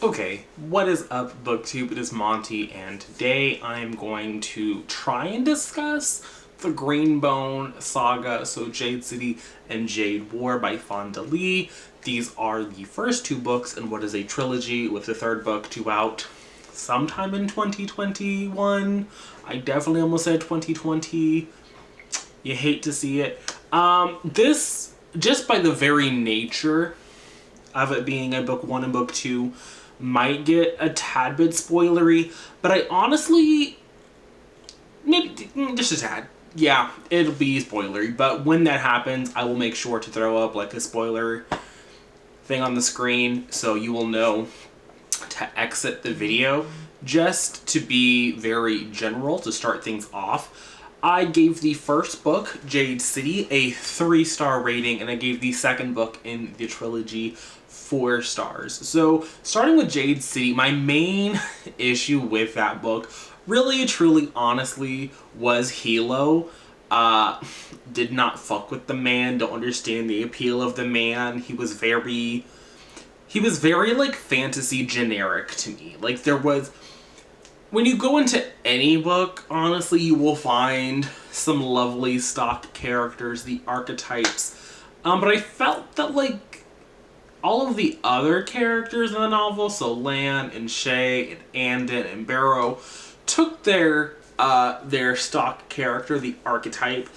Okay, what is up, BookTube? It is Monty, and today I am going to try and discuss the Greenbone saga, so Jade City and Jade War by Fonda Lee. These are the first two books in what is a trilogy, with the third book due out sometime in 2021. I definitely almost said 2020. You hate to see it. This, just by the very nature of it being a book one and book two, might get a tad bit spoilery, but I honestly, maybe just a tad. Yeah, it'll be spoilery, but when that happens, I will make sure to throw up like a spoiler thing on the screen so you will know to exit the video. Just to be very general, to start things off, I gave the first book, Jade City, a 3-star rating, and I gave the second book in the trilogy 4 stars. So, starting with Jade City, my main issue with that book, really, truly, honestly, was Hilo. Did not fuck with the man, don't understand the appeal of the man. He was very, like, fantasy generic to me. Like, there was, when you go into any book, honestly, you will find some lovely stock characters, the archetypes. But I felt that, like, all of the other characters in the novel, so Lan and Shay and Andon and Barrow, took their stock character, the archetype,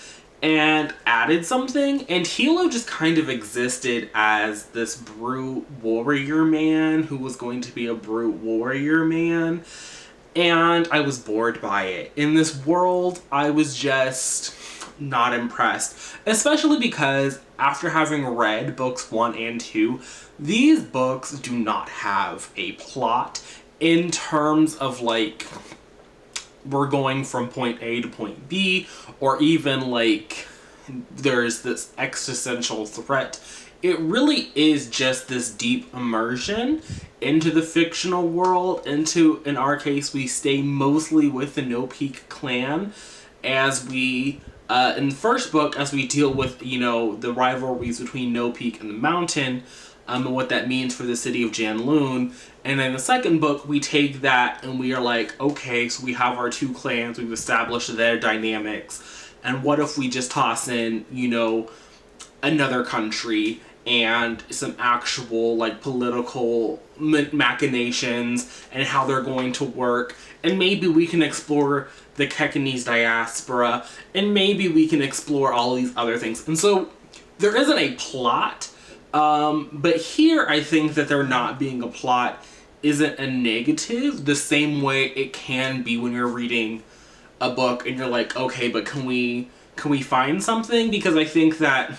and added something. And Hilo just kind of existed as this brute warrior man who was going to be a brute warrior man. And I was bored by it. In this world, I was just not impressed. Especially because after having read books 1 and 2, these books do not have a plot in terms of, like, we're going from point A to point B, or even, like, there's this existential threat. It really is just this deep immersion into the fictional world, into, in our case, we stay mostly with the No Peak clan as we, in the first book, as we deal with, you know, the rivalries between No Peak and the Mountain, and what that means for the city of Janloon. And in the second book, we take that and we are like, okay, so we have our two clans, we've established their dynamics, and what if we just toss in, you know, another country and some actual, like, political machinations and how they're going to work, and maybe we can explore the Kekanese diaspora, and maybe we can explore all these other things. And so there isn't a plot, but here I think that there not being a plot isn't a negative, the same way it can be when you're reading a book and you're like, okay, but can we find something? Because I think that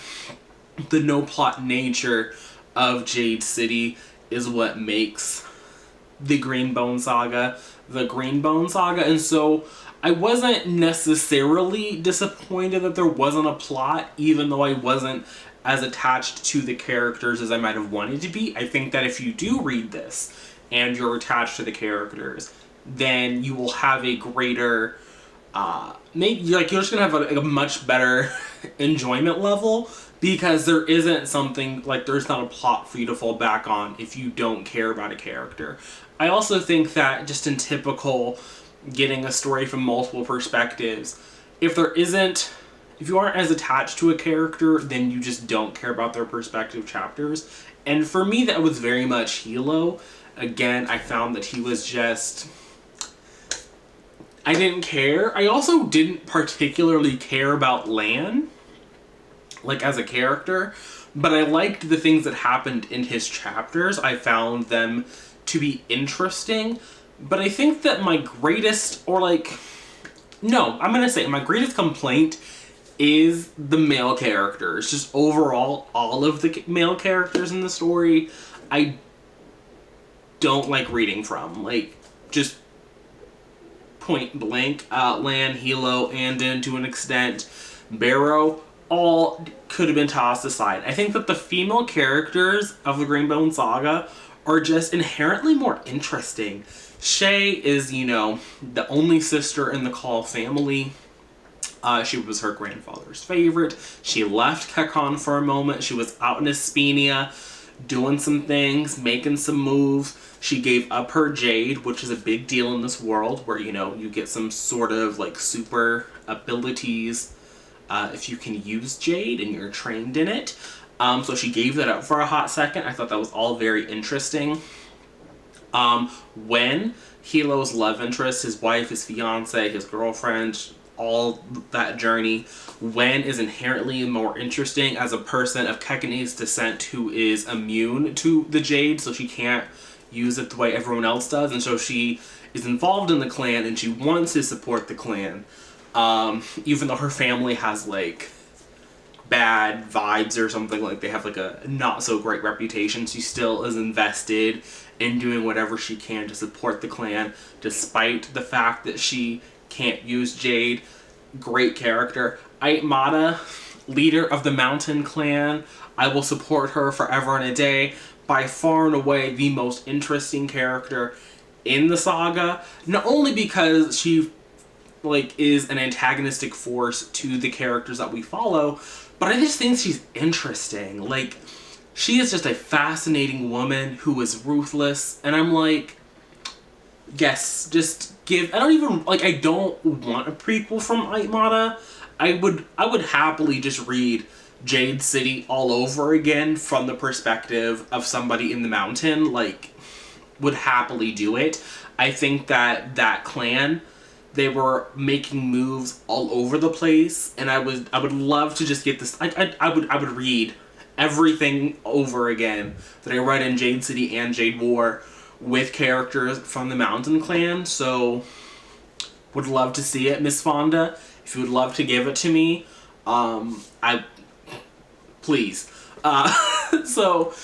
the no plot nature of Jade City is what makes the Greenbone saga the Greenbone saga. And so I wasn't necessarily disappointed that there wasn't a plot, even though I wasn't as attached to the characters as I might have wanted to be. I think that if you do read this and you're attached to the characters, then you will have a greater, maybe, like, you're just gonna have a much better enjoyment level, because there isn't something, like, there's not a plot for you to fall back on if you don't care about a character. I also think that, just in typical getting a story from multiple perspectives, if you aren't as attached to a character, then you just don't care about their perspective chapters. And for me, that was very much Hilo. Again, I found that he was just, I didn't care. I also didn't particularly care about Lan, like, as a character, but I liked the things that happened in his chapters. I found them to be interesting, but I think that my greatest, or like, no, I'm gonna say my greatest complaint is the male characters. Just overall, all of the male characters in the story, I don't like reading from. Like, just point blank, Lan, Hilo, Andon to an extent, Barrow, all could have been tossed aside. I think that the female characters of the Greenbone saga are just inherently more interesting. Shay is, you know, the only sister in the Call family. She was her grandfather's favorite. She left Kekon for a moment. She was out in Hispania doing some things, making some moves. She gave up her Jade, which is a big deal in this world where, you get some sort of like super abilities if you can use Jade and you're trained in it. So she gave that up for a hot second. I thought that was all very interesting. When Hilo's love interest, his wife, his fiance, his girlfriend, all that journey, Wen is inherently more interesting as a person of Kekanese descent who is immune to the Jade, so she can't use it the way everyone else does, and so she is involved in the clan and she wants to support the clan, even though her family has like bad vibes or something, like they have like a not so great reputation. She still is invested in doing whatever she can to support the clan despite the fact that she can't use Jade. Great character. Aitmata, leader of the Mountain Clan. I will support her forever and a day. By far and away the most interesting character in the saga. Not only because she like is an antagonistic force to the characters that we follow, but I just think she's interesting. Like, she is just a fascinating woman who is ruthless, and I'm like, yes, just give. I don't want a prequel from Aitmata. I would happily just read Jade City all over again from the perspective of somebody in the mountain. Like, would happily do it. I think that clan, they were making moves all over the place, and I would love to just get this. I would read everything over again that I read in Jade City and Jade War with characters from the Mountain Clan. So would love to see it, Miss Fonda. If you would love to give it to me, please. So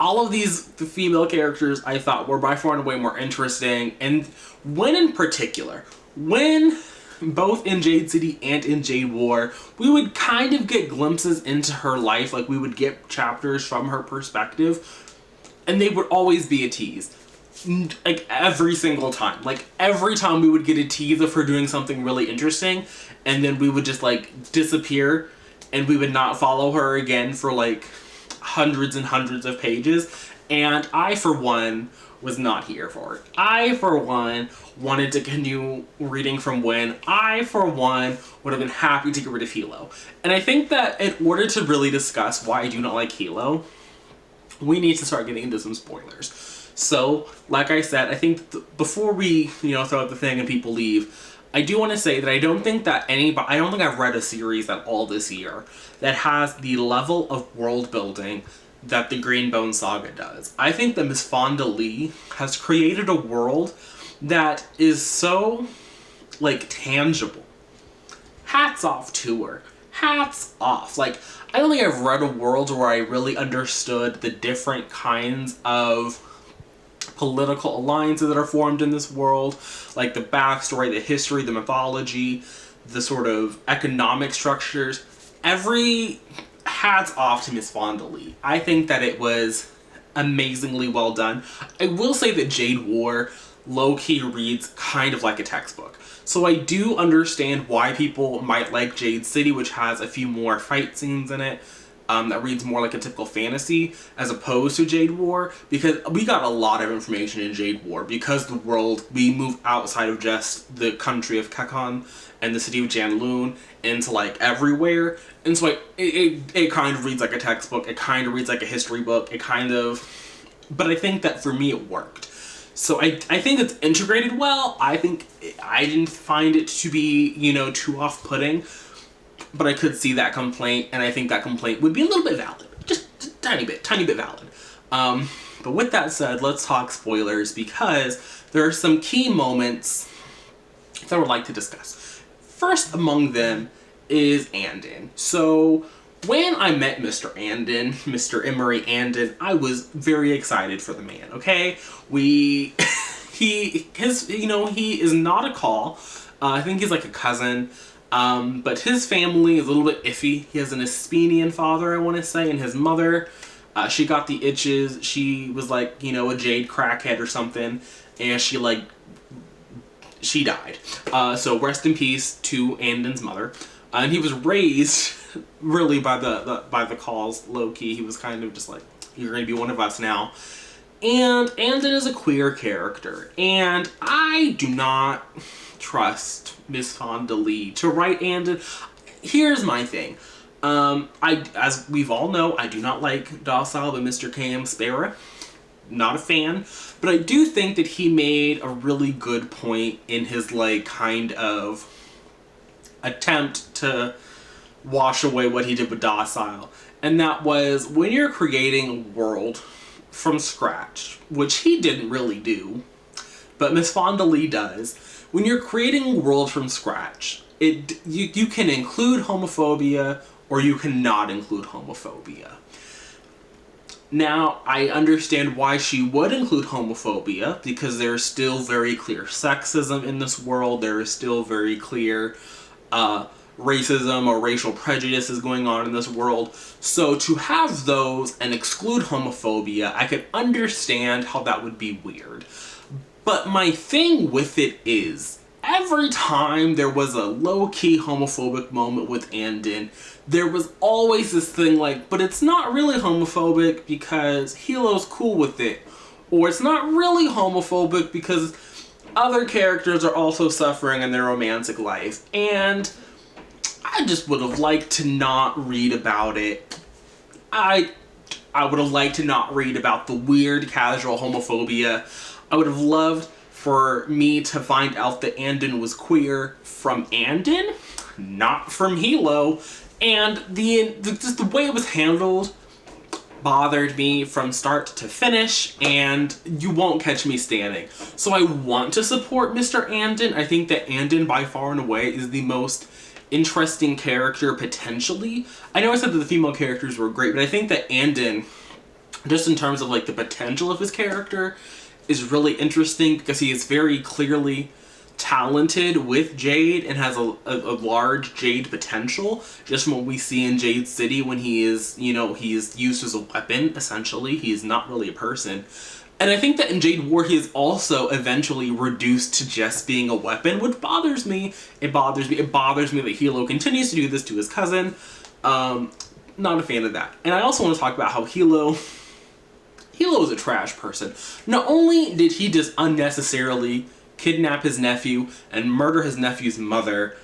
all of the female characters I thought were by far and away more interesting, and Wen in particular, Wen, both in Jade City and in Jade War, we would kind of get glimpses into her life, like we would get chapters from her perspective, and they would always be a tease. Like every single time. Like every time we would get a tease of her doing something really interesting, and then we would just like disappear, and we would not follow her again for like hundreds and hundreds of pages, and I, for one, was not here for it. I, for one, wanted to continue reading from Wen. I, for one, would have been happy to get rid of Hilo. And I think that in order to really discuss why I do not like Hilo, we need to start getting into some spoilers. So, like I said, I think before we, throw out the thing and people leave, I do want to say that I don't think I've read a series at all this year that has the level of world building that the Greenbone saga does. I think that Miss Fonda Lee has created a world that is so, like, tangible. Hats off to her. Hats off. Like, I don't think I've read a world where I really understood the different kinds of political alliances that are formed in this world, like the backstory, the history, the mythology, the sort of economic structures. Every hats off to Miss Fonda Lee. I think that it was amazingly well done. I will say that Jade War low-key reads kind of like a textbook. So I do understand why people might like Jade City, which has a few more fight scenes in it, that reads more like a typical fantasy as opposed to Jade War, because we got a lot of information in Jade War because we move outside of just the country of Kekon and the city of Janloon into like everywhere, and so it kind of reads like a textbook, it kind of reads like a history book, but I think that for me it worked. So I think it's integrated well. I think I didn't find it to be, too off-putting, but I could see that complaint, and I think that complaint would be a little bit valid. Just a tiny bit valid. But with that said, let's talk spoilers, because there are some key moments that I would like to discuss. First among them is Andon. So when I met Mr. Andon, Mr. Emery Andon, I was very excited for the man, okay? He is not a call. I think he's like a cousin. But his family is a little bit iffy. He has an Espenian father, I want to say, and his mother, she got the itches. She was like, a jade crackhead or something, and she died. So rest in peace to Andon's mother. And he was raised really by the calls, low key. He was kind of just like You're going to be one of us now. And Andon is a queer character, and I do not trust Miss Fonda Lee to write Andon. Here's my thing. As we've all know, I do not like Docile by Mr. K.M. Sparrow. Not a fan. But I do think that he made a really good point in his, like, kind of attempt to wash away what he did with Docile. And that was, when you're creating a world from scratch, which he didn't really do, but Miss Fonda Lee does, when you're creating a world from scratch, you can include homophobia or you cannot include homophobia. Now, I understand why she would include homophobia, because there's still very clear sexism in this world, there is still very clear racism or racial prejudices going on in this world. So to have those and exclude homophobia, I could understand how that would be weird. But my thing with it is, every time there was a low-key homophobic moment with Andon, there was always this thing like, but it's not really homophobic because Hilo's cool with it. Or it's not really homophobic because other characters are also suffering in their romantic life. And I just would have liked to not read about it. I would have liked to not read about the weird casual homophobia. I would have loved for me to find out that Andon was queer from Andon, not from Hilo. And just the way it was handled bothered me from start to finish, and you won't catch me standing. So I want to support Mr. Andon. I think that Andon, by far and away, is the most interesting character potentially. I know I said that the female characters were great, but I think that Andon, just in terms of like the potential of his character, is really interesting because he is very clearly talented with Jade and has a large Jade potential, just from what we see in Jade City when he is, he is used as a weapon, essentially. He is not really a person. And I think that in Jade War, he is also eventually reduced to just being a weapon, which bothers me. It bothers me. It bothers me that Hilo continues to do this to his cousin. Not a fan of that. And I also want to talk about how Hilo is a trash person. Not only did he just unnecessarily kidnap his nephew and murder his nephew's mother.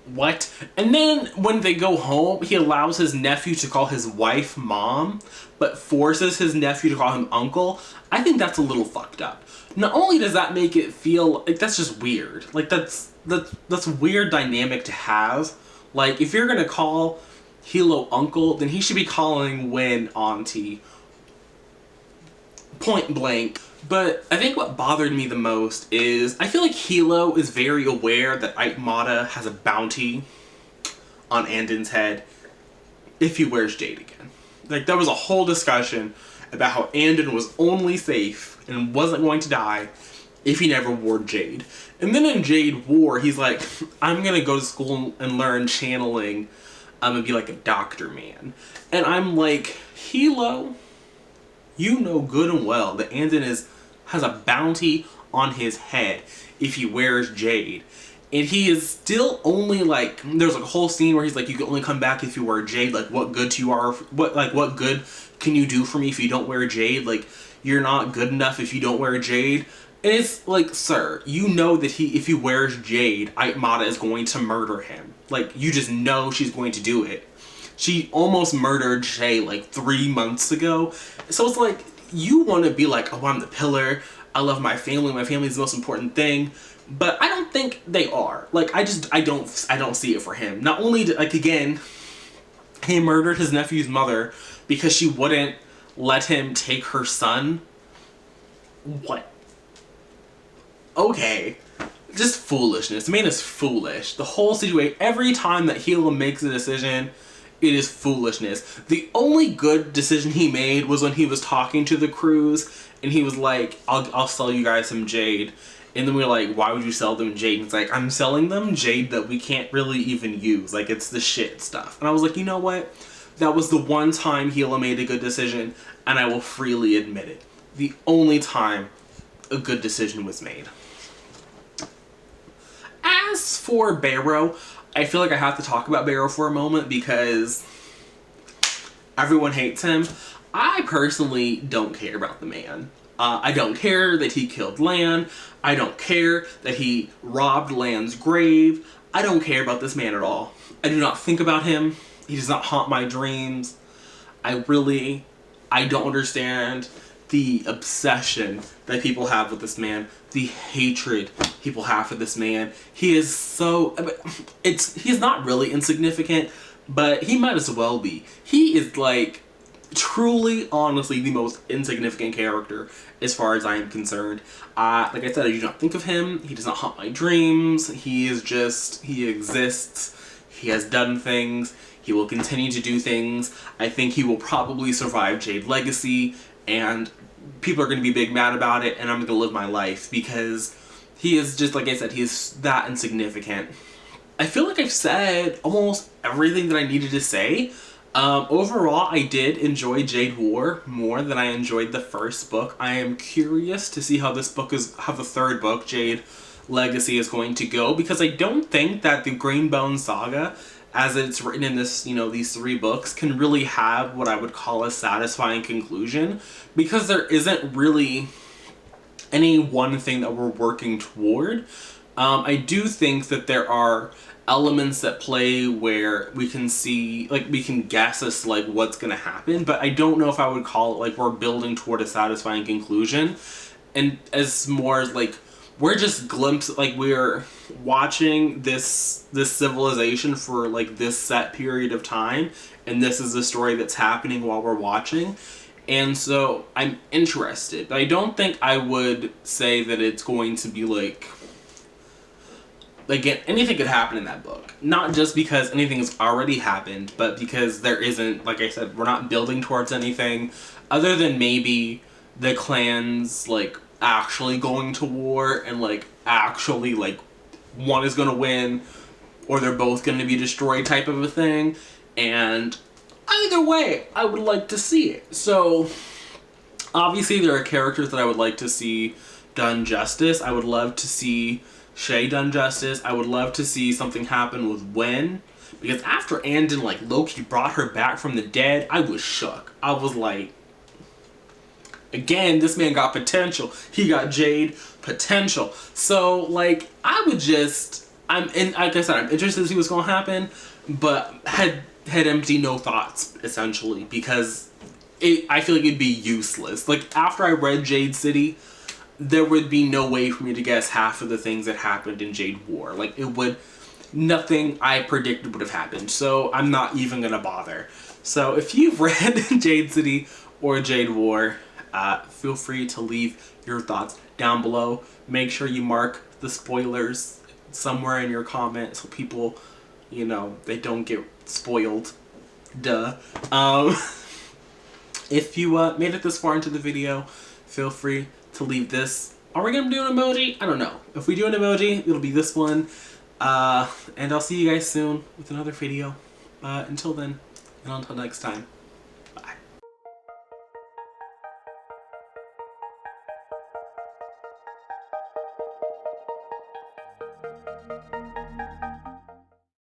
What? And then when they go home, he allows his nephew to call his wife mom, but forces his nephew to call him uncle. I think that's a little fucked up. Not only does that make it feel like that's just weird. Like that's a weird dynamic to have. Like if you're gonna call Hilo uncle, then he should be calling Win auntie. Point blank. But I think what bothered me the most is I feel like Hilo is very aware that Aitmata has a bounty on Andon's head if he wears Jade again. Like, there was a whole discussion about how Andon was only safe and wasn't going to die if he never wore Jade. And then in Jade War, he's like, I'm gonna go to school and learn channeling and be like a doctor man. And I'm like, Hilo, you know good and well that Andon has a bounty on his head if he wears Jade. And he is still only like, there's like a whole scene where he's like, you can only come back if you wear Jade. Like, what good what good can you do for me if you don't wear Jade? Like, you're not good enough if you don't wear Jade. And it's like, sir, you know that if he wears Jade, Aitmata is going to murder him. Like, you just know she's going to do it. She almost murdered Shay like 3 months ago. So it's like, you want to be like, oh, I'm the pillar. I love my family. My family is the most important thing. But I don't think they are. Like, I don't see it for him. Not only did, like, again, he murdered his nephew's mother because she wouldn't let him take her son. What? Okay. Just foolishness. The man is foolish. The whole situation, every time that Hilo makes a decision, it is foolishness. The only good decision he made was when he was talking to the crews and he was like, I'll sell you guys some Jade. And then we were like, why would you sell them Jade? And it's like, I'm selling them Jade that we can't really even use. Like, it's the shit stuff. And I was like, you know what? That was the one time Hilo made a good decision, and I will freely admit it. The only time a good decision was made. As for Barrow, I feel like I have to talk about Barrow for a moment because everyone hates him. I personally don't care about the man. I don't care that he killed Lan. I don't care that he robbed Lan's grave. I don't care about this man at all. I do not think about him. He does not haunt my dreams. I don't understand the obsession that people have with this man, the hatred people have for this man. He is so, he's not really insignificant, but he might as well be. He is like truly, honestly, the most insignificant character as far as I am concerned. Like I said, I do not think of him. He does not haunt my dreams. He is just, he exists. He has done things. He will continue to do things. I think he will probably survive Jade Legacy, and people are going to be big mad about it, and I'm going to live my life because he is just, like I said, he is that insignificant. I feel like I've said almost everything that I needed to say. Overall, I did enjoy Jade War more than I enjoyed the first book. I am curious to see how this book is, how the third book, Jade Legacy, is going to go, because I don't think that the Greenbone saga, as it's written in this, you know, these 3 books, can really have what I would call a satisfying conclusion, because there isn't really any one thing that we're working toward. I do think that there are elements that play where we can see, like, we can guess as to, like, what's gonna happen, but I don't know if I would call it, like, we're building toward a satisfying conclusion. And as more, like, we're just like, we're watching this civilization for, like, this set period of time, and this is the story that's happening while we're watching. And so I'm interested, but I don't think I would say that it's going to be like anything could happen in that book. Not just because anything has already happened, but because there isn't, like I said, we're not building towards anything other than maybe the clans, like, actually going to war and, like, actually, like, one is gonna win or they're both gonna be destroyed type of a thing. And either way, I would like to see it. So obviously there are characters that I would like to see done justice. I would love to see Shay done justice. I would love to see something happen with Wen, because after Andon, like, Loki brought her back from the dead, I was shook. I was like, again, this man got potential. He got Jade potential. So, like, like I said, I'm interested to see what's gonna happen, but head empty, no thoughts, essentially, because I feel like it'd be useless. Like, after I read Jade City, there would be no way for me to guess half of the things that happened in Jade War. Like, nothing I predicted would have happened, so I'm not even gonna bother. So if you've read Jade City or Jade War, feel free to leave your thoughts down below. Make sure you mark the spoilers somewhere in your comment so people, you know, they don't get spoiled. Duh. If you made it this far into the video, feel free to leave this. Are we gonna do an emoji? I don't know. If we do an emoji, it'll be this one. And I'll see you guys soon with another video. Until then, and until next time.